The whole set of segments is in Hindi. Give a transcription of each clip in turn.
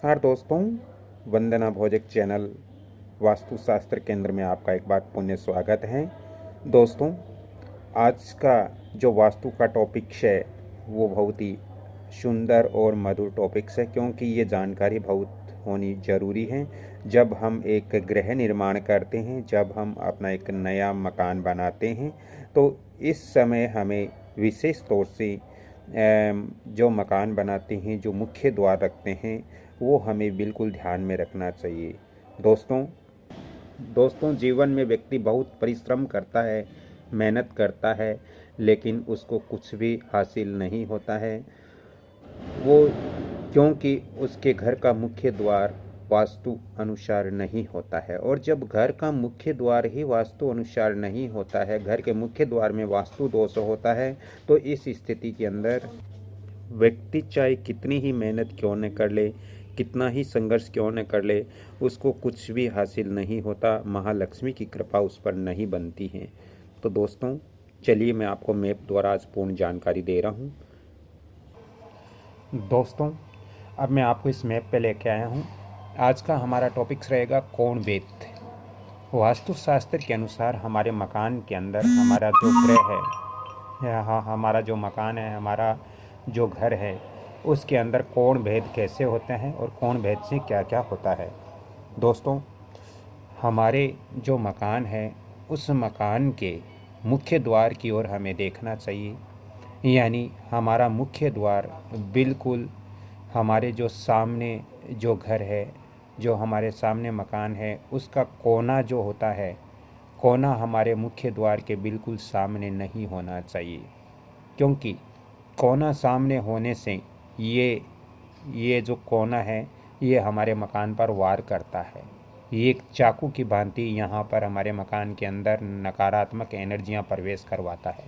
नमस्कार दोस्तों, वंदना भोजक चैनल वास्तुशास्त्र केंद्र में आपका एक बार पुण्य स्वागत है। दोस्तों, आज का जो वास्तु का टॉपिक्स है वो बहुत ही सुंदर और मधुर टॉपिक्स है, क्योंकि ये जानकारी बहुत होनी ज़रूरी है। जब हम एक गृह निर्माण करते हैं, जब हम अपना एक नया मकान बनाते हैं, तो इस समय हमें विशेष तौर से जो मकान बनाते हैं, जो मुख्य द्वार रखते हैं, वो हमें बिल्कुल ध्यान में रखना चाहिए। दोस्तों जीवन में व्यक्ति बहुत परिश्रम करता है, मेहनत करता है, लेकिन उसको कुछ भी हासिल नहीं होता है। वो क्योंकि उसके घर का मुख्य द्वार वास्तु अनुसार नहीं होता है। और जब घर का मुख्य द्वार ही वास्तु अनुसार नहीं होता है, घर के मुख्य द्वार में वास्तु दोष होता है, तो इस स्थिति के अंदर व्यक्ति चाहे कितनी ही मेहनत क्यों न कर ले, कितना ही संघर्ष क्यों न कर ले, उसको कुछ भी हासिल नहीं होता। महालक्ष्मी की कृपा उस पर नहीं बनती है। तो दोस्तों चलिए, मैं आपको मैप द्वारा आज पूर्ण जानकारी दे रहा हूँ। दोस्तों, अब मैं आपको इस मैप पे लेके आया हूँ। आज का हमारा टॉपिक्स रहेगा कोण वेद। वास्तुशास्त्र के अनुसार हमारे मकान के अंदर हमारा जो ग्रह है, यहाँ हमारा जो मकान है, हमारा जो घर है, उसके अंदर कोण भेद कैसे होते हैं और कोण भेद से क्या क्या होता है। दोस्तों, हमारे जो मकान है, उस मकान के मुख्य द्वार की ओर हमें देखना चाहिए। यानी हमारा मुख्य द्वार बिल्कुल हमारे जो सामने जो घर है, जो हमारे सामने मकान है, उसका कोना जो होता है, कोना हमारे मुख्य द्वार के बिल्कुल सामने नहीं होना चाहिए। क्योंकि कोना सामने होने से ये जो कोना है, ये हमारे मकान पर वार करता है। ये एक चाकू की भांति यहाँ पर हमारे मकान के अंदर नकारात्मक एनर्जियाँ प्रवेश करवाता है।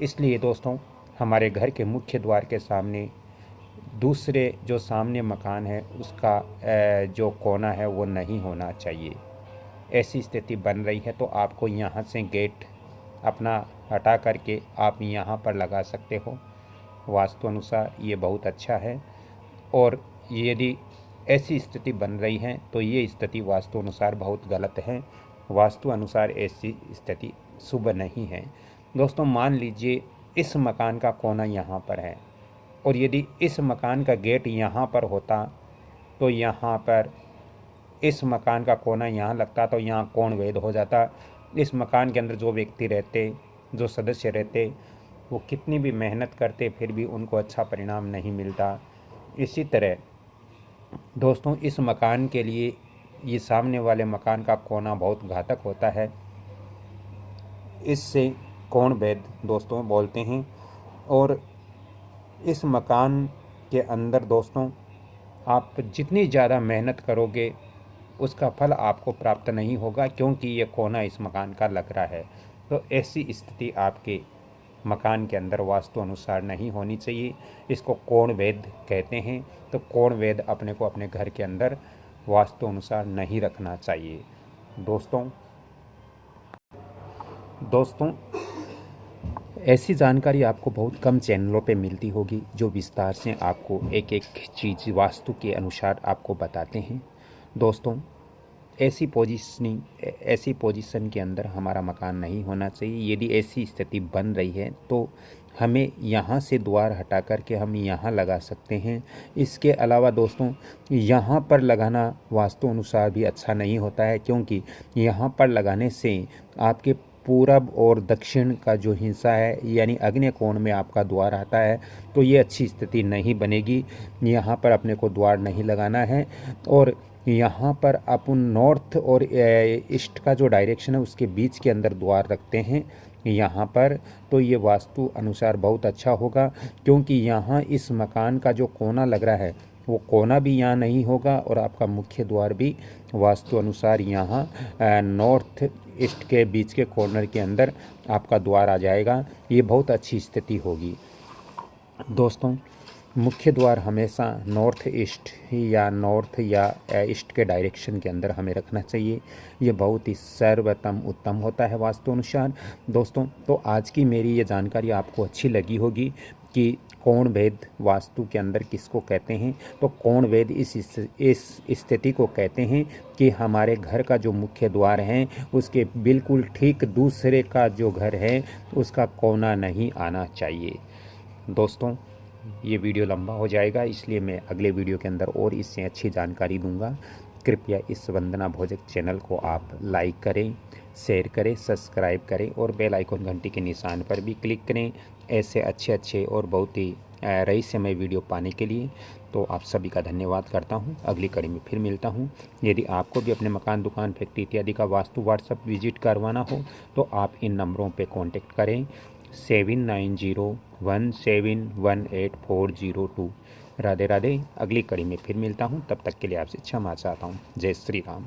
इसलिए दोस्तों, हमारे घर के मुख्य द्वार के सामने दूसरे जो सामने मकान है, उसका जो कोना है वो नहीं होना चाहिए। ऐसी स्थिति बन रही है तो आपको यहाँ से गेट अपना हटा करके आप यहाँ पर लगा सकते हो। वास्तु अनुसार ये बहुत अच्छा है। और यदि ऐसी स्थिति बन रही है तो ये स्थिति वास्तु अनुसार बहुत गलत है। वास्तु अनुसार ऐसी स्थिति शुभ नहीं है। दोस्तों, मान लीजिए इस मकान का कोना यहाँ पर है, और यदि इस मकान का गेट यहाँ पर होता, तो यहाँ पर इस मकान का कोना यहाँ लगता, तो यहाँ कोण भेद हो जाता। इस मकान के अंदर जो व्यक्ति रहते, जो सदस्य रहते, वो कितनी भी मेहनत करते, फिर भी उनको अच्छा परिणाम नहीं मिलता। इसी तरह दोस्तों, इस मकान के लिए ये सामने वाले मकान का कोना बहुत घातक होता है। इससे कोण भेद दोस्तों बोलते हैं। और इस मकान के अंदर दोस्तों, आप जितनी ज़्यादा मेहनत करोगे उसका फल आपको प्राप्त नहीं होगा, क्योंकि ये कोना इस मकान का लग रहा है। तो ऐसी स्थिति आपके मकान के अंदर वास्तु अनुसार नहीं होनी चाहिए। इसको कोण भेद कहते हैं। तो कोण भेद अपने को अपने घर के अंदर वास्तु अनुसार नहीं रखना चाहिए। दोस्तों ऐसी जानकारी आपको बहुत कम चैनलों पे मिलती होगी, जो विस्तार से आपको एक एक चीज़ वास्तु के अनुसार आपको बताते हैं। दोस्तों, ऐसी पोजीशन के अंदर हमारा मकान नहीं होना चाहिए। यदि ऐसी स्थिति बन रही है तो हमें यहाँ से द्वार हटा करके हम यहाँ लगा सकते हैं। इसके अलावा दोस्तों, यहाँ पर लगाना वास्तु अनुसार भी अच्छा नहीं होता है, क्योंकि यहाँ पर लगाने से आपके पूरब और दक्षिण का जो हिस्सा है, यानी अग्नि कोण में आपका द्वार आता है, तो ये अच्छी स्थिति नहीं बनेगी। यहाँ पर अपने को द्वार नहीं लगाना है। और यहाँ पर अपन नॉर्थ और ईस्ट का जो डायरेक्शन है, उसके बीच के अंदर द्वार रखते हैं यहाँ पर, तो ये वास्तु अनुसार बहुत अच्छा होगा। क्योंकि यहाँ इस मकान का जो कोना लग रहा है, वो कोना भी यहाँ नहीं होगा, और आपका मुख्य द्वार भी वास्तु अनुसार यहाँ नॉर्थ ईस्ट के बीच के कॉर्नर के अंदर आपका द्वार आ जाएगा। ये बहुत अच्छी स्थिति होगी। दोस्तों, मुख्य द्वार हमेशा नॉर्थ ईस्ट या ईस्ट के डायरेक्शन के अंदर हमें रखना चाहिए। ये बहुत ही सर्वोत्तम उत्तम होता है वास्तु अनुसार। दोस्तों, तो आज की मेरी ये जानकारी आपको अच्छी लगी होगी कि कोण भेद वास्तु के अंदर किसको कहते हैं? तो कोण भेद इस स्थिति को कहते हैं कि हमारे घर का जो मुख्य द्वार है उसके बिल्कुल ठीक दूसरे का जो घर है उसका कोना नहीं आना चाहिए। दोस्तों, ये वीडियो लंबा हो जाएगा, इसलिए मैं अगले वीडियो के अंदर और इससे अच्छी जानकारी दूंगा। कृपया इस वंदना भोजक चैनल को आप लाइक करें, शेयर करें, सब्सक्राइब करें और बेल आइकन घंटी के निशान पर भी क्लिक करें ऐसे अच्छे और बहुत ही रहस्यमय वीडियो पाने के लिए। तो आप सभी का धन्यवाद करता हूं। अगली कड़ी में फिर मिलता हूं। यदि आपको भी अपने मकान, दुकान, फैक्ट्री इत्यादि का वास्तु व्हाट्सएप विजिट करवाना हो तो आप इन नंबरों पर कॉन्टेक्ट करें 7901718402। राधे राधे। अगली कड़ी में फिर मिलता हूँ, तब तक के लिए आपसे क्षमा चाहता हूँ। जय श्री राम।